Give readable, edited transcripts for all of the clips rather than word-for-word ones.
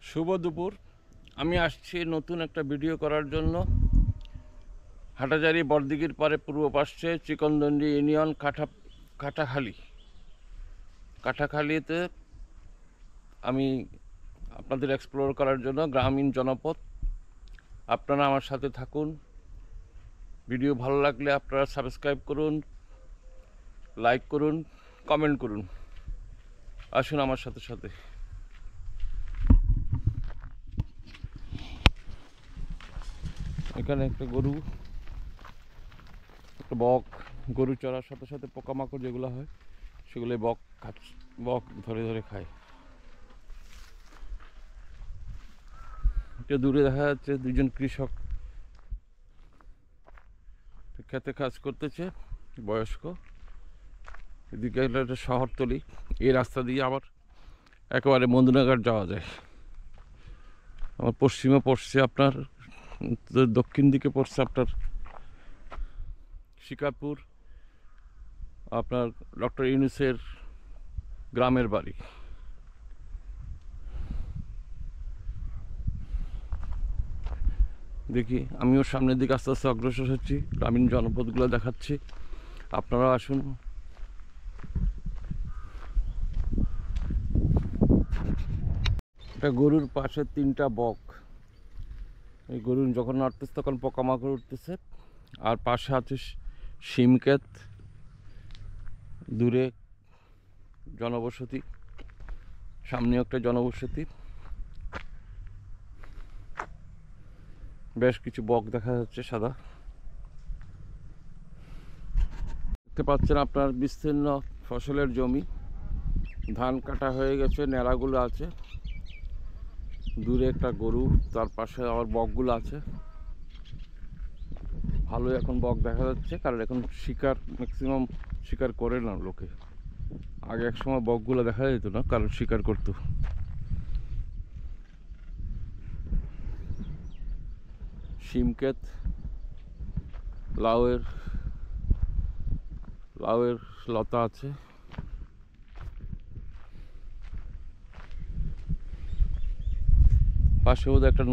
শুভ দুপুর। আমি আসছি নতুন একটা ভিডিও করার জন্য। হাটাজারি বড়দিঘির পারে পূর্ব পাশে চিকনদন্ডি ইউনিয়ন কাটাখালিতে আমি আপনাদের এক্সপ্লোর করার জন্য গ্রামীণ জনপদ। আপনারা আমার সাথে থাকুন। ভিডিও ভালো লাগলে আপনারা সাবস্ক্রাইব করুন, লাইক করুন, কমেন্ট করুন। আসুন আমার সাথে সাথে। এখানে একটা গরু, একটা বক, গরু চড়ার সাথে সাথে পোকামাকড় যেগুলো হয় সেগুলো বক ধরে ধরে খায়। এটা দূরে দেখা যাচ্ছে দুজন কৃষক খেতে কাজ করতেছে, বয়স্ক। এদিকে একটা শহরতলি, এই রাস্তা দিয়ে আবার একেবারে মন্দুনাঘাট যাওয়া যায়। আমার পশ্চিমে পড়ছে আপনার, দক্ষিণ দিকে পড়ছে আপনার শিকারপুর, আপনার ডক্টর ইউনূসের গ্রামের বাড়ি। দেখি আমিও সামনের দিকে আস্তে আস্তে অগ্রসর হচ্ছি, গ্রামীণ জনপদগুলো দেখাচ্ছি, আপনারা আসুন। একটা গরুর পাশে তিনটা বক। এই গরু যখন নাড়তেছে তখন পোকামাকড় উঠতেছে। আর পাশে আছে শিমক্ষেত, দূরে জনবসতি, সামনেও একটা জনবসতি। বেশ কিছু বক দেখা যাচ্ছে সাদা। দেখতে পাচ্ছেন আপনার বিস্তীর্ণ ফসলের জমি, ধান কাটা হয়ে গেছে, ন্যাড়াগুলো আছে। দূরে একটা গরু, তার পাশে আবার বকগুলো আছে। ভালোই এখন বক দেখা যাচ্ছে, কারণ এখন শিকার ম্যাক্সিমাম শিকার করে না লোকে। আগে এক সময় বকগুলো দেখা যেত না, কারণ শিকার করতো। শিমক্ষেত, লাউয়ের লতা আছে। পাশেও একটা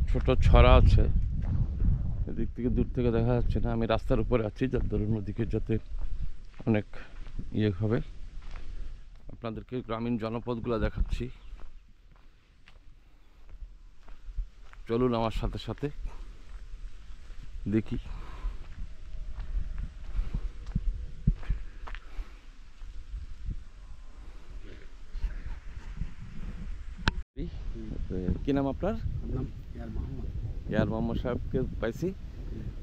ছোট ছড়া আছে, এদিক থেকে দূর থেকে দেখা যাচ্ছে না। আমি রাস্তার উপরে আছি, যার ধরুন ওদিকে যাতে অনেক ইয়ে হবে। আপনাদেরকে গ্রামীণ জনপদগুলো দেখাচ্ছি, চলুন আমার সাথে সাথে দেখি। কি নাম আপনার? ইয়ার মোহাম্মদ সাহেবকে পাইছি।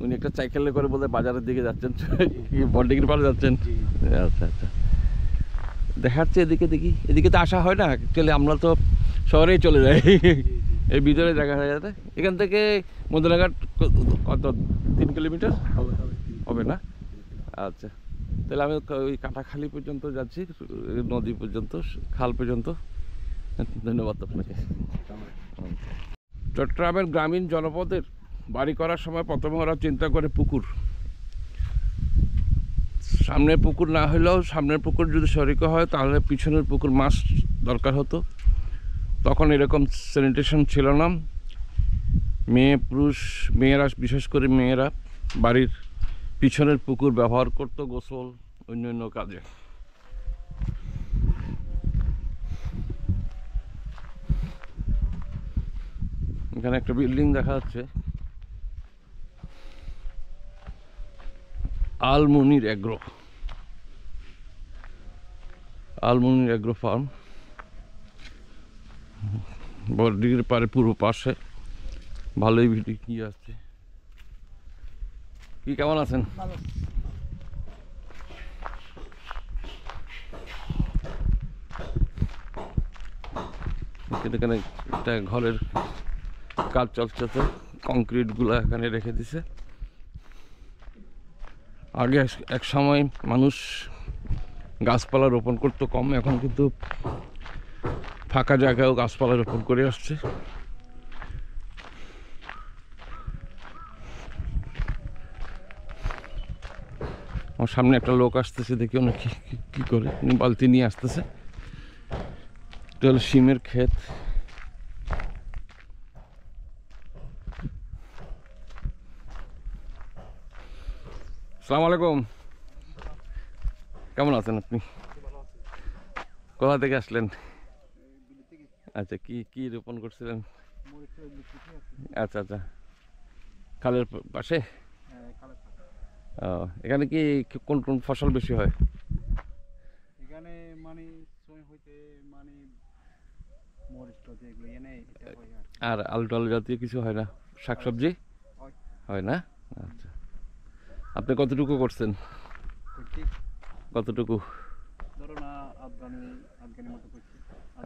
উনি একটা সাইকেলে করে বলে বাজারের দিকে যাচ্ছেন, বড়দিঘির পাড়ে যাচ্ছেন। আচ্ছা আচ্ছা, দেখাচ্ছে এদিকে। দেখি এদিকে তো আসা হয় না অ্যাকচুয়ালি, আমরা তো শহরেই চলে যাই। এই ভিতরে দেখা যায় যাতে এখান থেকে মন্দুনাঘাট কত 3 কিলোমিটার হবে না? আচ্ছা, তাহলে আমি ওই কাটাখালি পর্যন্ত যাচ্ছি, নদী পর্যন্ত, খাল পর্যন্ত। ধন্যবাদ আপনাকে। চট্টগ্রামের গ্রামীণ জনপদের বাড়ি করার সময় প্রথমে ওরা চিন্তা করে পুকুর। সামনের পুকুর না হলেও, সামনের পুকুর যদি সরিকে হয় তাহলে পিছনের পুকুর মাছ দরকার হতো। তখন এরকম স্যানিটেশন ছিল না। মেয়েরা, বিশেষ করে মেয়েরা বাড়ির পিছনের পুকুর ব্যবহার করত গোসল, অন্যান্য কাজে। এখানে একটা বিল্ডিং দেখা যাচ্ছে, আলমনির এগ্রো ফার্ম, বড়দিঘির পারে পূর্ব পাশে। ভালোই ভিডিও কি আসছে। কি কেমন আছেন? এখানে একটা ঘরের কাজ চলছে, তো কংক্রিট গুলা এখানে রেখে দিছে। আগে এক সময় মানুষ গাছপালা রোপণ করতো কম, এখন কিন্তু ফাঁকা জায়গায়ও গাছপালা রোপণ করে আসছে। আমার সামনে একটা লোক আসতেছে, দেখি উনি কি করে, উনি বালতি নিয়ে আসতেছে। এটা হলো শিমের ক্ষেত। আসসালামু আলাইকুম, কেমন আছেন আপনি? কোথা থেকে আসলেন? আচ্ছা, কি কি রোপণ করছিলেন? আচ্ছা আচ্ছা, খালের পাশে। এখানে কি কোন কোন ফসল বেশি হয়? এখানে মানে সময় হইতে মানে মরিচ তো যেগুলো এনে এটা হয় আর আলু টালু জাতীয় কিছু হয় না? শাকসবজি হয় হয় না? আচ্ছা, আপনি কতটুকু করছেন? ঠিক কতটুকু? ধরো না আফগানি আফগানি মতো করছি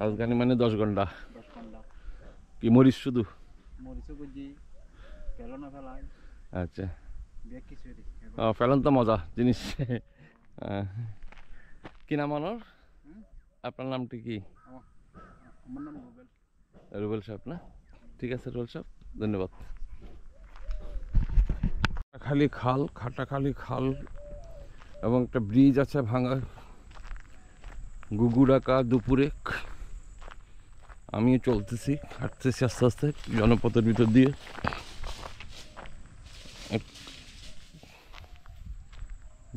আফগানি মানে 10 ঘন্টা? 10 ঘন্টা কি মরিচ শুধু? মরিচও করছি ফেলনা ফেলাই আচ্ছা, বেগ কিছু ফেলন তো মজা জিনিস। কি নাম আমার? আপনার নামটি কি? আমার নাম রুবেল। রুবেল সাহেব না? ঠিক আছে রুবেল সাহেব, ধন্যবাদ। খালি খাল, খাটাখালি খাল এবং একটা ব্রিজ আছে ভাঙা, গুগুড়াকা দুপুরে। আমিও চলতেছি, হাঁটতেছি আস্তে আস্তে জনপথের ভিতর দিয়ে।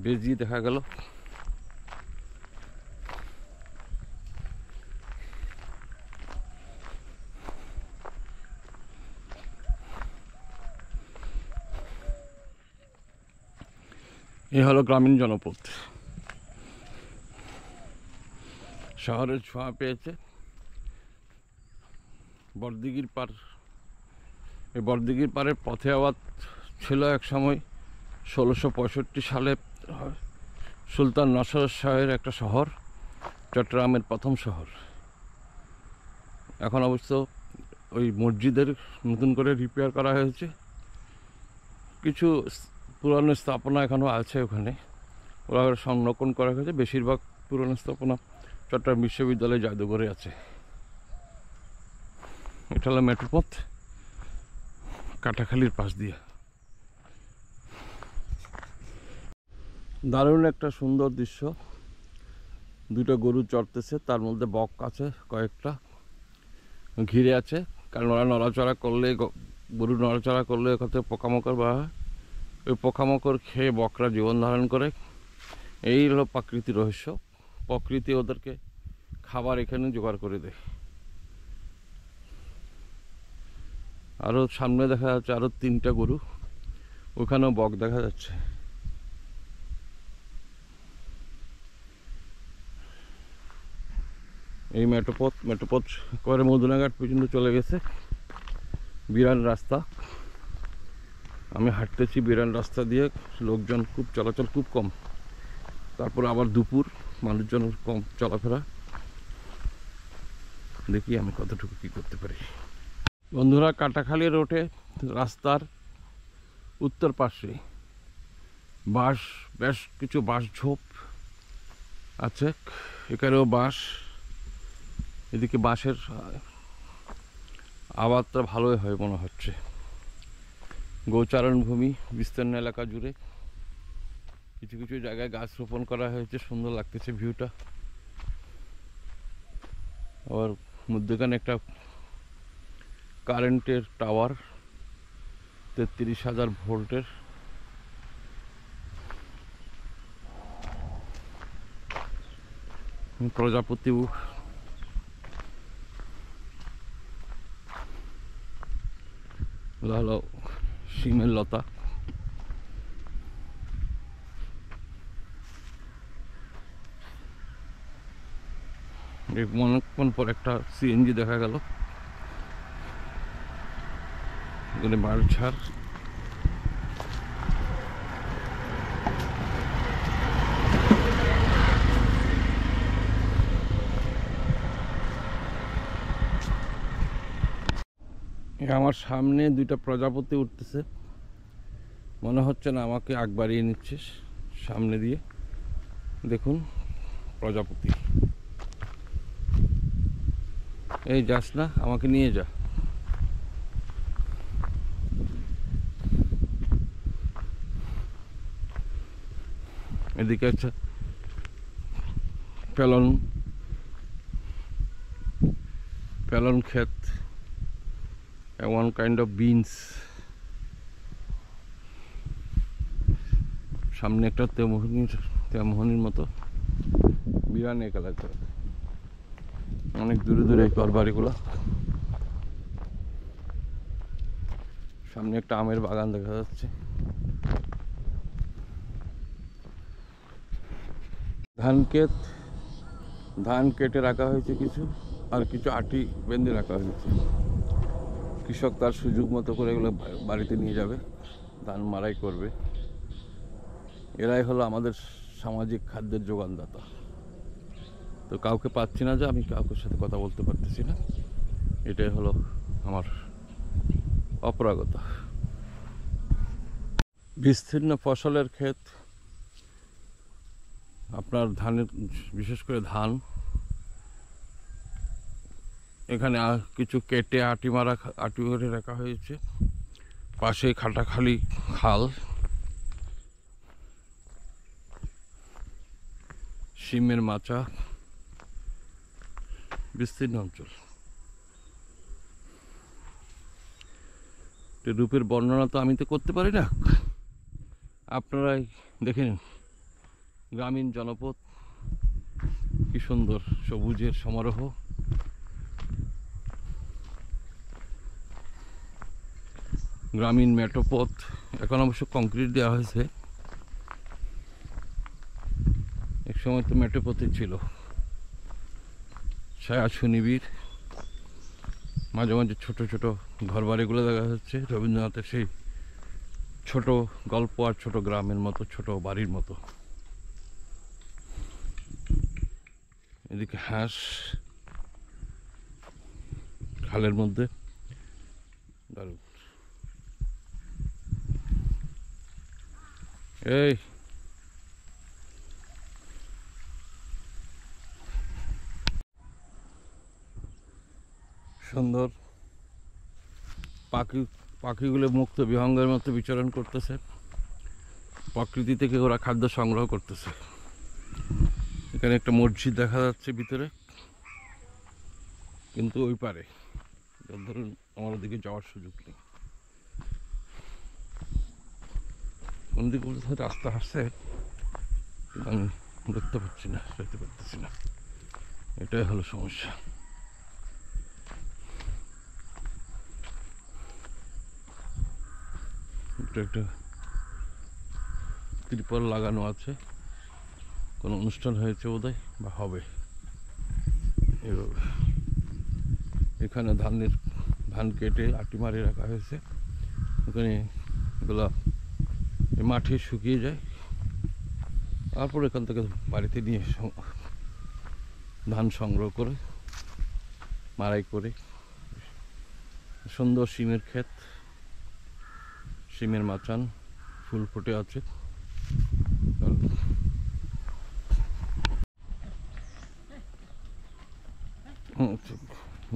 বেজি দেখা গেল। এ হলো গ্রামীণ জনপথ। শহরের ছোঁয়া পেয়েছে বড়দিঘির পার। এই বড়দিঘির পাড়ের পথে আওয়াজ ছিল এক সময় 1665 সালে সুলতান নসর শাহের একটা শহর, চট্টগ্রামের প্রথম শহর। এখন অবশ্য ওই মসজিদের নতুন করে রিপেয়ার করা হয়েছে, কিছু পুরানো স্থাপনা এখনও আছে ওখানে, ওরা সংরক্ষণ করা হয়েছে। বেশিরভাগ পুরনো স্থাপনা চট্টগ্রাম বিশ্ববিদ্যালয় জাদুঘরে আছে। এটা হলো মেট্রোপথ, কাটাখালির পাশ দিয়ে। দারুণ একটা সুন্দর দৃশ্য। দুটো গরু চড়তেছে, তার মধ্যে বক আছে কয়েকটা, ঘিরে আছে। কারণ ওরা নড়াচড়া করলে, গরু নড়াচড়া করলে ওখানে পোকামাকড় বা ওই পোকামাকড় খেয়ে বকরা জীবন ধারণ করে। এই হলো প্রাকৃতিক রহস্য। প্রকৃতি ওদেরকে খাবার এখানে জোগাড় করে দেয়। আরও সামনে দেখা যাচ্ছে আরও 3টা গরু, ওখানেও বক দেখা যাচ্ছে। এই মেট্রোপথ করে মধুনাঘাট পর্যন্ত চলে গেছে। বিরান রাস্তা, আমি হাঁটতেছি বিরান রাস্তা দিয়ে, লোকজন খুব চলাচল খুব কম। তারপর আবার দুপুর, মানুষজন কম চলাফেরা। দেখি আমি কতটুকু কি করতে পারি। বন্ধুরা, কাটাখালি রোডে রাস্তার উত্তর পাশে বেশ কিছু বাঁশ ঝোপ আছে, এখানেও বাঁশ। এদিকে বাঁশের আবাদটা ভালোই হয় মনে হচ্ছে। গোচারণ ভূমি বিস্তীর্ণ এলাকা জুড়ে কিছু কিছু জায়গায় গাছ রোপণ করা হয়েছে, সুন্দর লাগতেছে ভিউটা। আবার মধ্যখানে একটা কারেন্টের টাওয়ার, 33,000 ভোল্টের। প্রজাপতি হলো শিমের লতা। অনেকক্ষণ পর একটা সিএনজি দেখা গেল, এখানে বালছাড়। আমার সামনে 2টা প্রজাপতি উঠতেছে, মনে হচ্ছে না আমাকে আগ বাড়িয়ে নিচ্ছে সামনে দিয়ে। দেখুন প্রজাপতি, এই যাস না, আমাকে নিয়ে যা। এদিকে আছে ফেলন ক্ষেত, one kind of beans. সামনে একটা তেমোহনির মতো বিরান এক এলাকা, অনেক দূরে দূরে ঘর বাড়িগুলো। সামনে একটা আমের বাগান দেখা যাচ্ছে। ধান কেটে রাখা হয়েছে কিছু, আর কিছু আটি বেঁধে রাখা হয়েছে। কৃষক তার সুযোগ মতো করে এগুলো বাড়িতে নিয়ে যাবে, ধান মাড়াই করবে। এরাই হলো আমাদের সামাজিক খাদ্যের যোগানদাতা। তো কাউকে পাচ্ছি না, যে আমি কাউকের সাথে কথা বলতে পারতেছি না, এটাই হলো আমার অপরাগতা। বিস্তীর্ণ ফসলের ক্ষেত, আপনার ধানের, বিশেষ করে ধান। এখানে কিছু কেটে আটি করে রাখা হয়েছে। পাশে খাটাখালি খাল, শিমের মাচা, বিস্তীর্ণ অঞ্চল। রূপের বর্ণনা তো আমি তো করতে পারি না, আপনারাই দেখে নিন। গ্রামীণ জনপদ, কি সুন্দর সবুজের সমারোহ। গ্রামীণ মেঠোপথ, এখন অবশ্য কংক্রিট দেওয়া হয়েছে, এক সময় তো মেঠোপথই ছিল। ছায়া সুনিবিড়, মাঝে মাঝে ছোট ছোট ঘর বাড়িগুলো দেখা যাচ্ছে রবীন্দ্রনাথের সেই ছোট গল্প আর ছোট গ্রামের মতো, ছোট বাড়ির মতো। এদিকে হাঁস খালের মধ্যে, দারুণ। এই সুন্দর পাখিগুলো মুক্ত বিহঙ্গের মতো বিচরণ করতেছে। প্রকৃতি থেকে ওরা খাদ্য সংগ্রহ করতেছে। এখানে একটা মসজিদ দেখা যাচ্ছে ভিতরে, কিন্তু ওই পারে, ধরুন আমার ওদিকে যাওয়ার সুযোগ নেই। কোন দিকে রাস্তা আসছে কিন্তু আমি দেখতে পাচ্ছি না, দেখতে পারতেছি না, এটাই হলো সমস্যা। একটা ত্রিপল লাগানো আছে, কোনো অনুষ্ঠান হয়েছে বোধহয় বা হবে। এভাবে এখানে ধান কেটে আটি মারি রাখা হয়েছে। ওখানে এগুলা মাঠে শুকিয়ে যায়, তারপর এখান থেকে বাড়িতে নিয়ে ধান সংগ্রহ করে মাড়াই করে। সুন্দর শিমের ক্ষেত, শিমের মাচান, ফুল ফুটে আছে।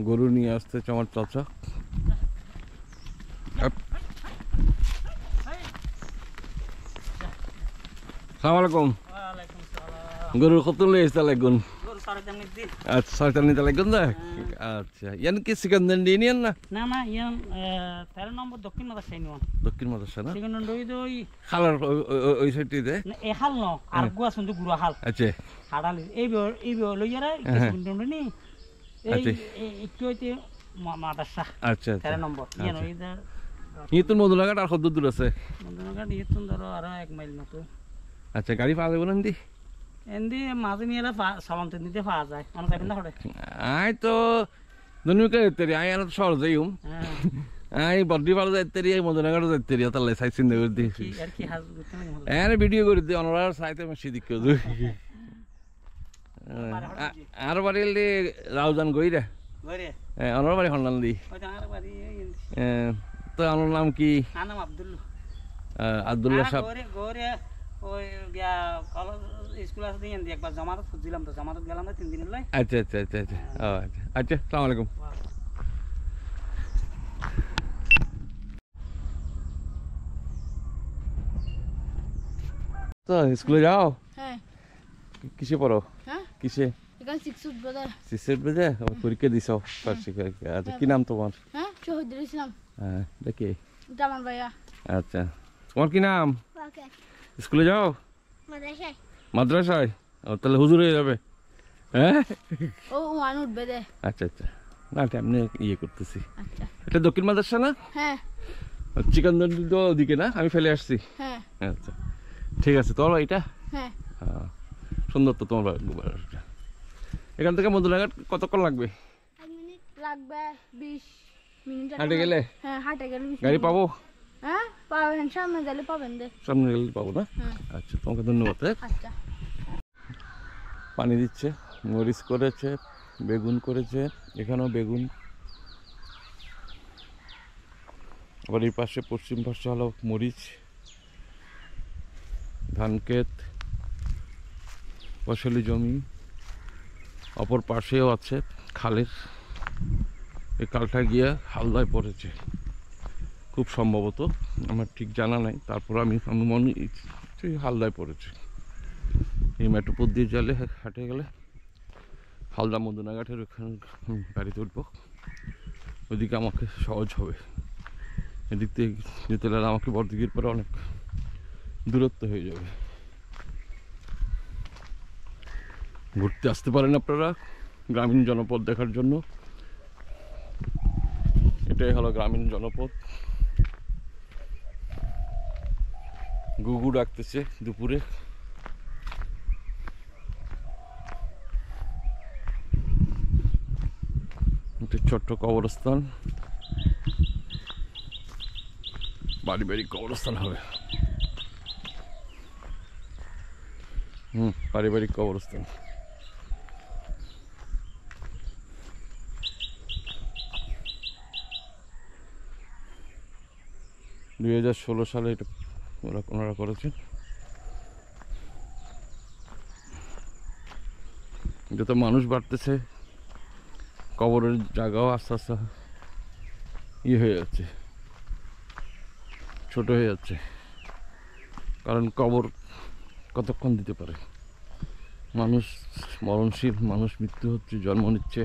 গরু নিয়ে আসতেছে আমার চাচা। সালাম আলাইকুম। গরুর কত লেগেছে লাগুন? আচ্ছা, শয়তান নিতে লাগুন না। আচ্ছা, ইয়ান কি সিকান্দান দিয়ে নিয়েন না? না না, ইয়ান 13 নম্বর দক্ষিণ মাদ্রাসা নিওন। দক্ষিণ মাদ্রাসা না? সিকান্দান দই দই খালার ওই সাইডটিতে? না, এ হাল ন, আর গুয়া সন্ধু গুড়া হাল। আচ্ছা। হাড়াল এই লইয়ারা সিকান্দান নি। এই একটু হইতে মাদ্রাসা। আচ্ছা আচ্ছা। 13 নম্বর। ইয়ান ওইদার ইতুন মদুনাঘাট আর কত দূর আছে? মদনঘাট ইতুন ধরো আর 1 মাইল মতো। আচ্ছা, গাড়ি পাওয়া যাবে না এন্দি? এন্দি মাঝে নিয়ে সালামতে নিতে পাওয়া যায়, অনেক যাবেন না হরে। আই তো দনুকে তেরি আই আনা শহর যাইম। আই বডি পাড়া যাইতেরি, আই মদনাঘাট যাইতেরি, তাহলে সাইড চিন্তা করে দি। আর কি হাজ করতে না মহল। এর ভিডিও করে দি অনরার সাইতে মেশি দিকে দুই। আর বাড়িলে রাউজান গইরা। গরে। অনর বাড়ি হন্নাল দি। ওই আর বাড়ি তো আমার নাম কি? নাম আব্দুল্লাহ। আব্দুল্লাহ সাহেব। গরে ওই বিয়া কলেজ স্কুল আছে দিন একবার জামানত খুঁজছিলাম, তো জামানত গেলাম না 3 দিনের লাই। আচ্ছা আচ্ছা আচ্ছা আচ্ছা। ও আচ্ছা আচ্ছা, আসসালামু আলাইকুম। তো স্কুলে যাও? হ্যাঁ। কিসে পড়ো? হ্যাঁ, কিসে? এখানে 6 ব্রাদার। সিসেট বেজে পরীক্ষা দিছো বার্ষিক? আচ্ছা, কি নাম তোমার? হ্যাঁ, শহীদুল ইসলাম। হ্যাঁ, দেখি। জামান ভাইয়া। আচ্ছা, তোমার কি নাম? ওকে। স্কুলে যাও? মাদ্রাসায়। মাদ্রাসায়? ও তাহলে হুজুর হয়ে যাবে। হ্যাঁ ও ওয়ান উঠবে দে। আচ্ছা আচ্ছা, না এটা এমনি ইয়ে করতেছি। আচ্ছা। এটা দক্ষিণ মাদ্রাসা না? হ্যাঁ চিকেন তো ওদিকে না, আমি ফেলে আসছি। হ্যাঁ আচ্ছা ঠিক আছে, তোমার এটা হ্যাঁ। হ্যাঁ সুন্দর তো তোমার বাড়িটা। এখান থেকে মধুনাঘাট কতক্ষণ লাগবে? 1 মিনিট লাগবে, 20 মিনিট। হাঁটে গেলে? হ্যাঁ হাঁটে গেলে 20 গাড়ি মিনিট। পাবো? হ্যাঁ পাবেন, সামনে গেলে পাবেন দে। সামনে গেলে পাবো না? হ্যাঁ আচ্ছা তোমাকে ধন্যবাদ। আচ্ছা। পানি দিচ্ছে, মরিচ করেছে, বেগুন করেছে, এখানেও বেগুন। আবার এই পাশে পশ্চিম পাশে হলো মরিচ, ধান ক্ষেত, ফসলি জমি। অপর পাশেও আছে খালের, এই খালটা গিয়ে হালদায় পড়েছে খুব সম্ভবত, আমার ঠিক জানা নাই। তারপর আমি মনে হালদায় পড়েছে। এই মেট্রোপথ দিয়ে গেলে, হাঁটে গেলে হালদা মদনাঘাটের ওখানে গাড়িতে উঠবো, ওইদিকে আমাকে সহজ হবে। এদিক থেকে যেতে গেলে আমাকে বড়দিঘির পরে অনেক দূরত্ব হয়ে যাবে। ঘুরতে আসতে পারেন আপনারা গ্রামীণ জনপদ দেখার জন্য। এটাই হলো গ্রামীণ জনপদ। গুগু ডাকতেছে দুপুরে। একটা ছোট্ট কবরস্থান, পারিবারিক কবরস্থান হবে। পারিবারিক কবরস্থান। (2016) সালে এটা ওনারা করেছে। যত মানুষ বাড়তেছে কবরের জায়গাও আস্তে আস্তে ইয়ে হয়ে যাচ্ছে, ছোট হয়ে যাচ্ছে। কারণ কবর কতক্ষণ দিতে পারে? মানুষ মরণশীল, মানুষ মৃত্যু হচ্ছে, জন্ম নিচ্ছে।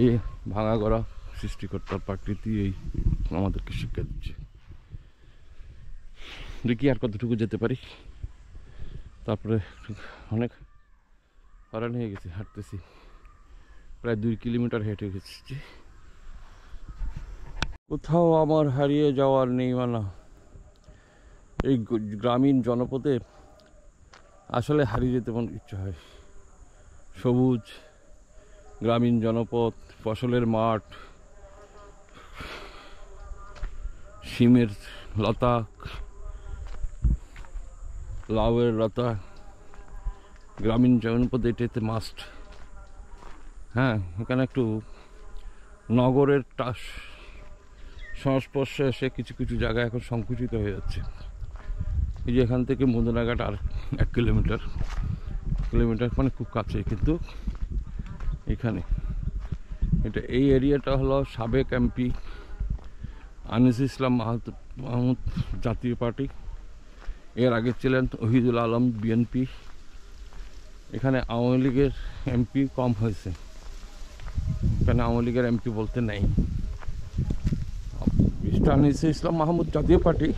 এই ভাঙা গড়া সৃষ্টিকর্তার প্রকৃতি এই আমাদেরকে শিক্ষা দিচ্ছে। দেখি আর কতটুকু যেতে পারি। তারপরে অনেক হয়রান হয়ে গেছি, হাঁটতেছি প্রায় 2 কিলোমিটার হেঁটে গেছি। কোথাও আমার হারিয়ে যাওয়ার নেই মানা। এই গ্রামীণ জনপদে আসলে হারিয়ে যেতে মন ইচ্ছা হয়। সবুজ গ্রামীণ জনপদ, ফসলের মাঠ, শিমের লতা, লাউয়ের লতা, গ্রামীণ জনপদে এটাতে মাস্ট। হ্যাঁ, এখানে একটু নগরের সংস্পর্শে এসে কিছু কিছু জায়গা এখন সংকুচিত হয়ে যাচ্ছে। এই যে এখান থেকে মদনাঘাট আর 1 কিলোমিটার মানে খুব কাছে, কিন্তু এখানে এটা এই এরিয়াটা হলো সাবেক এমপি আনিস ইসলাম মাহমুদ জাতীয় পার্টি, এর আগে ছিলেন ওহিদুল আলম বিএনপি। এখানে আওয়ামী লীগের এমপি কম হয়েছে, এখানে আওয়ামী লীগের এমপি বলতে নেই। আনিস ইসলাম মাহমুদ জাতীয় পার্টি,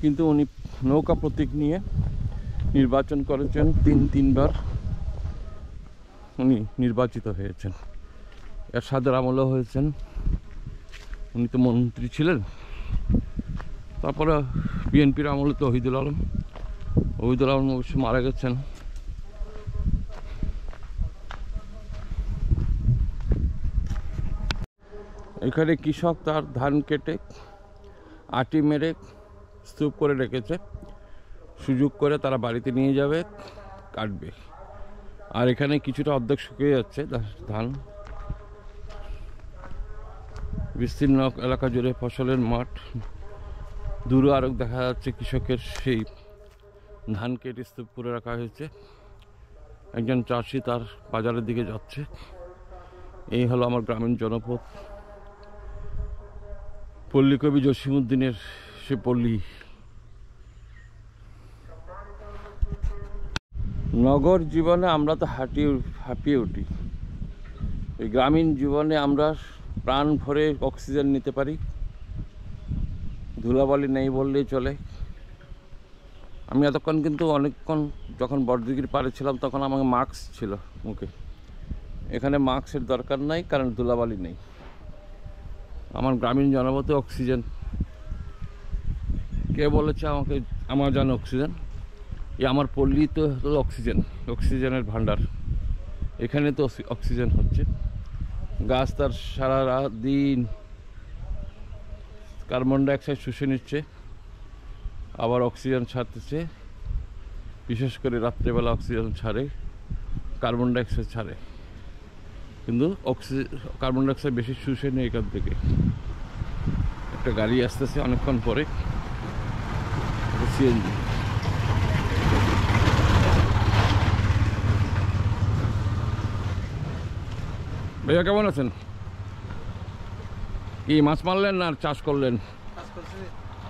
কিন্তু উনি নৌকা প্রতীক নিয়ে নির্বাচন করেছেন, তিনবার উনি নির্বাচিত হয়েছেন। এরশাদের আমলেও হয়েছেন, উনি তো মন্ত্রী ছিলেন। তারপরে বিএনপির আমলে তো ওহিদুল আলম অবশ্য মারা গেছেন। এখানে কৃষক তার ধান কেটে আটি মেরে স্তূপ করে রেখেছে, সুযোগ করে তারা বাড়িতে নিয়ে যাবে, কাটবে। আর এখানে কিছুটা অর্ধেক শুকিয়ে যাচ্ছে ধান। বিস্তীর্ণ এলাকা জুড়ে ফসলের মাঠ, দূরে আরও দেখা যাচ্ছে কৃষকের সেই ধান কেটে স্তূপ করে রাখা হয়েছে। একজন চাষি তার বাজারের দিকে যাচ্ছে। এই হলো আমার গ্রামীণ জনপদ, পল্লী কবি জসিমউদ্দিনের সে পল্লী। নগর জীবনে আমরা তো হাঁপিয়ে উঠি, এই গ্রামীণ জীবনে আমরা প্রাণ ভরে অক্সিজেন নিতে পারি, ধুলাবালি নেই বললেই চলে। আমি এতক্ষণ কিন্তু অনেকক্ষণ যখন বড়দিঘির পাড়ে ছিলাম তখন আমাকে মাস্ক ছিল মুখে। এখানে মাস্কের দরকার নাই, কারণ ধুলাবালি নেই। আমার গ্রামীণ জনপথে অক্সিজেন, কে বলেছে আমাকে আমার জানে অক্সিজেন? আমার পল্লী তো হলো অক্সিজেনের ভান্ডার। এখানে তো অক্সিজেন হচ্ছে, গাছ তার সারা রাত দিন কার্বন ডাইঅক্সাইড শুষে নিচ্ছে, আবার অক্সিজেন ছাড়তেছে। বিশেষ করে রাত্রেবেলা অক্সিজেন ছাড়ে, কার্বন ডাইঅক্সাইড ছাড়ে, কিন্তু কার্বন ডাইঅক্সাইড বেশি শুষে নেই এখান থেকে। একটা গাড়ি আসতেছে অনেকক্ষণ পরে, সিএনজি। ভাইয়া কেমন আছেন? কি মাছ মারলেন না চাষ করলেন?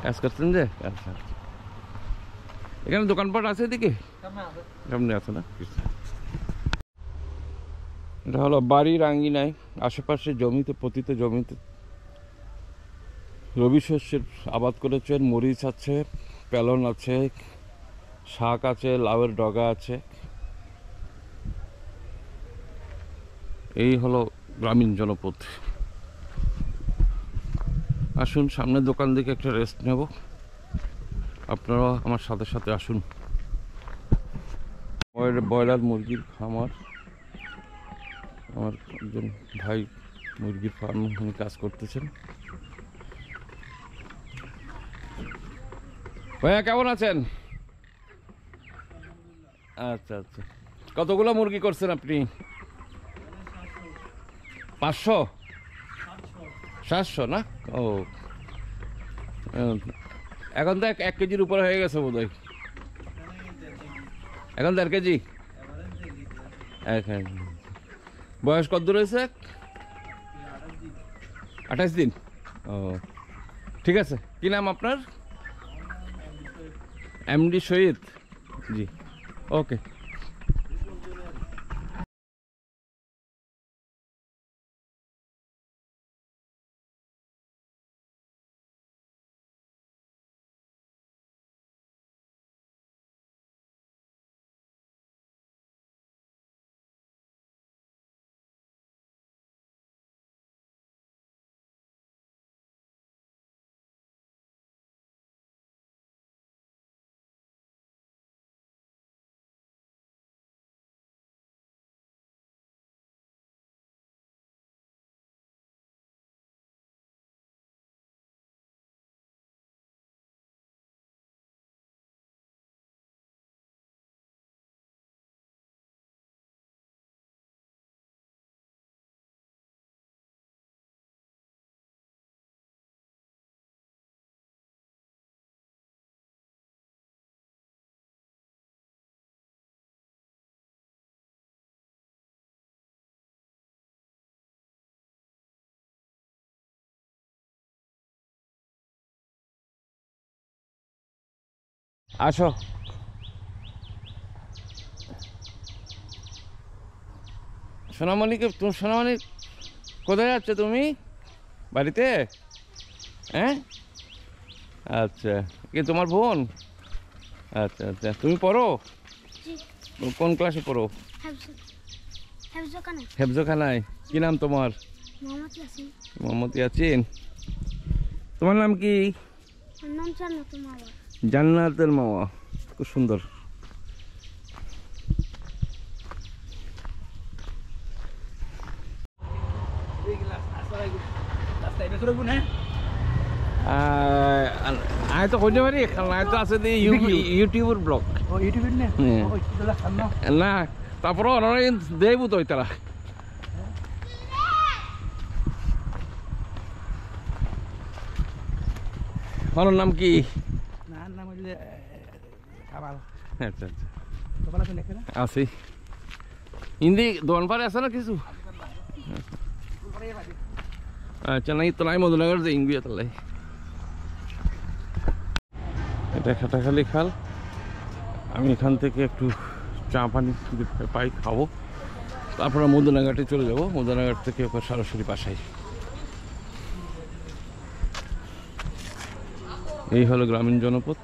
চাষ করছেন যে। আচ্ছা, এখানে দোকানপাট আছে এদিকে? সামনে আছে না? এটা হলো বাড়ির আঙ্গিনায়, আশেপাশে জমিতে, পতিত জমিতে রবি শস্যের আবাদ করেছেন। মরিচ আছে, পেলন আছে, শাক আছে, লাউয়ের ডগা আছে। এই হলো গ্রামীণ জনপদ। আসুন সামনের দোকান থেকে একটা রেস্ট নেব, আপনারা আমার সাথে সাথে আসুন। ব্রয়লার মুরগির খামার, আমার একজন ভাই মুরগির ফার্মে কাজ করতেছেন। ভাইয়া কেমন আছেন? আচ্ছা আচ্ছা, কতগুলো মুরগি করছেন আপনি? 500? 700 না? ও, এখন তো 1 কেজির উপরে হয়ে গেছে বোধ হয়। এখন 1.5 কেজি। বয়স কত দূর হয়েছে? 28 দিন। ও ঠিক আছে। কি নাম আপনার? এমডি শহীদ। জি, ওকে। আসো। সোনামণিকে, তুমি সোনামণি কোথায় যাচ্ছ তুমি? বাড়িতে? হ্যাঁ, আচ্ছা। কি তোমার বোন? আচ্ছা আচ্ছা, তুমি পড়ো? কোন ক্লাসে পড়ো? হেফজখানায়। কি নাম তোমার? মোহাম্মদ ইয়াসিন। তোমার নাম কি? জান্নাতুল মাওয়া। খুব সুন্দর। আয় তো কইতে পারি, আয় তো আছে ইউটিউবের ব্লগ না, তারপরে দেব তো তারা। ওনার নাম কি? আচ্ছা আচ্ছা, আছি। হিন্দি দোকান পারে আছে না কিছু? আচ্ছা, নাই তো নাই, মধুনগর যে ইংবি তাহলে। এটা খাটাখালি খাল। আমি এখান থেকে একটু চা পানি পাই, খাবো, তারপরে মধুনাঘাটে চলে যাবো। মধুনাঘাট থেকে ওপর সরাসরি বাসায়। এই হলো গ্রামীণ জনপদ।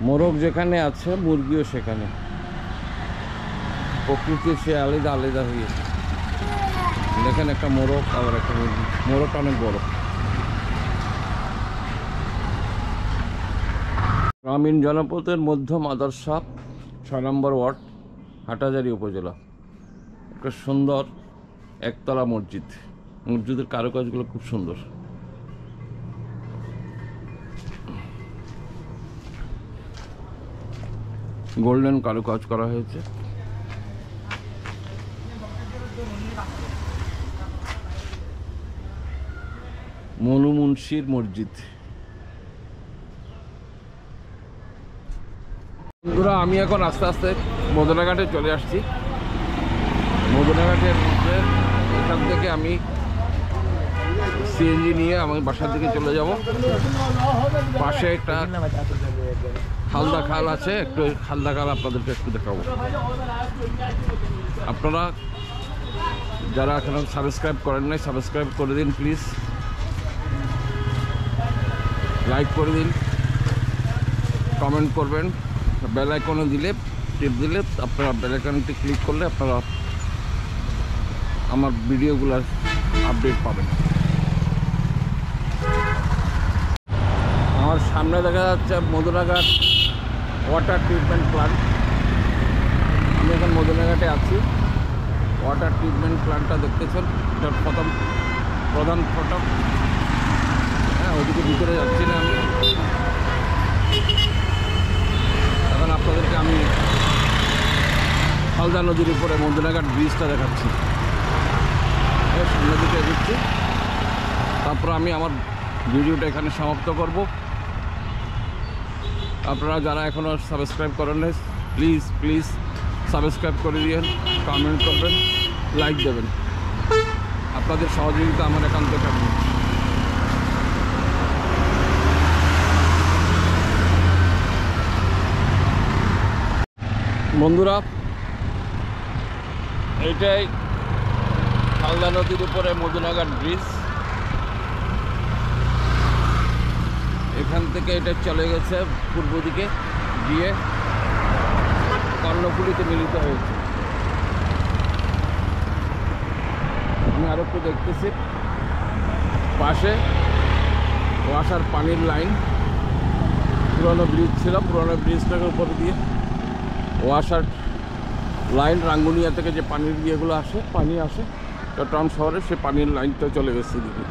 মোরগ যেখানে আছে মুরগিও সেখানে, প্রকৃতি সে আলাদা আলাদা হয়ে। দেখেন একটা মোরগ আবার একটা মুরগি, মোরগটা অনেক বড়। গ্রামীণ জনপদের মধ্য মাদারসা 6 নম্বর ওয়ার্ড, হাটাজারি উপজেলা। একটা সুন্দর একতলা মসজিদ, মসজিদের কারুকাজগুলো খুব সুন্দর। গোল্ডেন কারুকাজ করা হয়েছে। মনু মুন্সির মসজিদ। বন্ধুরা, আমি এখন আস্তে আস্তে মদনাঘাটে চলে আসছি। মদনাঘাটের মধ্যে এখান থেকে আমি সিএনজি নিয়ে আমার বাসার দিকে চলে যাব। পাশে একটা হালদা খাল আছে, একটু হালদা খাল আপনাদেরকে একটু দেখাবো। আপনারা যারা এখনো সাবস্ক্রাইব করেন নাই, সাবস্ক্রাইব করে দিন প্লিজ, লাইক করে দিন, কমেন্ট করবেন, বেল আইকনে দিলে টিপ দিলে আপনারা বেল আইকনটি ক্লিক করলে আপনারা আমার ভিডিওগুলোর আপডেট পাবেন। আমার সামনে দেখা যাচ্ছে মদনাঘাট ওয়াটার ট্রিটমেন্ট প্ল্যান্ট। আমি এখন মদনাঘাটে আছি। ওয়াটার ট্রিটমেন্ট প্ল্যান্টটা দেখতেছেন, এটার প্রধান ফটক। হ্যাঁ, ওইদিকে ভিতরে যাচ্ছি না আমি। এখন আপনাদেরকে আমি হালদা নদীর উপরে মদনাঘাট ব্রিজটা দেখাচ্ছি। সামনের দিকে এগোচ্ছি, তারপর আমি আমার ভিডিওটা এখানে সমাপ্ত করব। আপনারা যারা এখনও সাবস্ক্রাইব করেন নাই প্লিজ প্লিজ সাবস্ক্রাইব করে দিন, কমেন্ট করবেন, লাইক দেবেন। আপনাদের সহযোগিতা আমার একান্ত কাম্য। বন্ধুরা, এইটাই হালদা নদীর উপরে মদনাঘাট ব্রিজ। এখান থেকে এটা চলে গেছে পূর্ব দিকে গিয়ে কর্ণফুলীতে মিলিত হয়েছে। আমি আরো একটু দেখতেছি, পাশে ওয়াসার পানির লাইন, পুরনো ব্রিজ ছিল, পুরনো ব্রিজটাকে উপরে দিয়ে ওয়াসার লাইন, রাঙ্গুনিয়া থেকে যে পানির ইয়েগুলো আসে, পানি আসে চট্টগ্রাম শহরে, সে পানির লাইনটা চলে গেছে দিকে।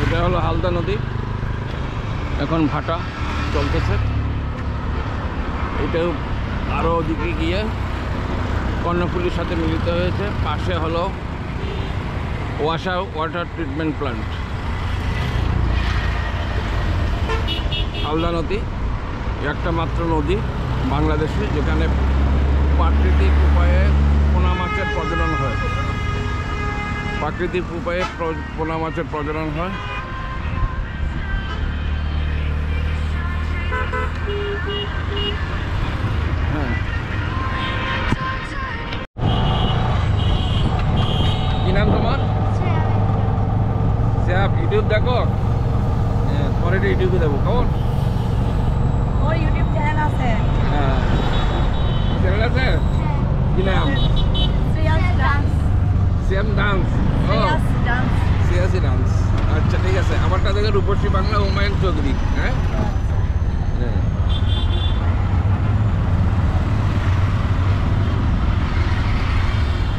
এটা হলো হালদা নদী, এখন ভাটা চলতেছে। এটাও আরও ওদিকে গিয়ে কর্ণফুলীর সাথে মিলিত হয়েছে। পাশে হলো ওয়াসা ওয়াটার ট্রিটমেন্ট প্ল্যান্ট। হালদা নদী একটা মাত্র নদী বাংলাদেশে যেখানে প্রাকৃতিক উপায়ে পোনা মাছের প্রজনন হয়। প্রাকৃতিক উপায়ে পোনা মাছের প্রজনন হয়। হ্যাঁ, কি নাম তোমার? স্যাপ। ইউটিউব দেখো? তোমার এটা ইউটিউবে দেবো কেমন? ওর ইউটিউব চ্যানেল আছে। হ্যাঁ, চ্যানেল আছে? কি নাম? Shreyas dance. CM dance. Shreyas dance. সিয়াসি ডান্স। আচ্ছা ঠিক আছে। আমারটা দেখে রূপসী বাংলা হুমায়ুন চৌধুরী। হ্যাঁ,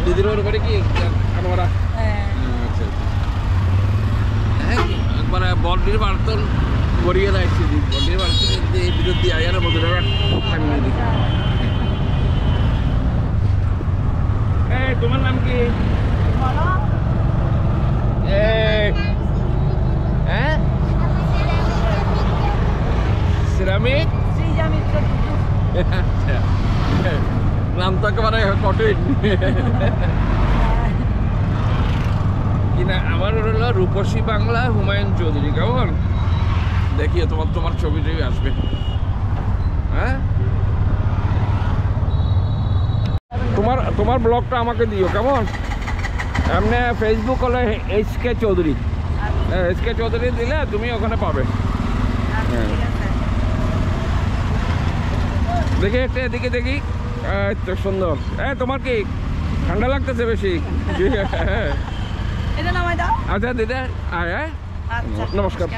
দিদির ওর বাড়ি কি আমরা? আচ্ছা, হ্যাঁ, একবার বডির বার্তন করিয়ে রাখছি। বডির বার্তনের বিরুদ্ধে আয়ার মধ্যে থামিয়ে দিই। তোমার নাম কি? হ্যাঁ, সিরামিক। নাম তো একেবারে কঠিন। কিনা আমার হলো রূপসী বাংলা হুমায়ুন চৌধুরী। কেমন? দেখিয়ে তোমার ছবি টবি আসবে। হ্যাঁ, তোমার ব্লগটা আমাকে দিও কেমন? এমনি ফেসবুক হলে SK চৌধুরী, SK চৌধুরী দিলে তুমি ওখানে পাবে। হ্যাঁ। দেখি একটা এদিকে দেখি, এই তো সুন্দর। তোমার কি ঠান্ডা লাগতেছে বেশি? এটা নামাই দাও। আচ্ছা দিদা, আয়, আচ্ছা নমস্কার।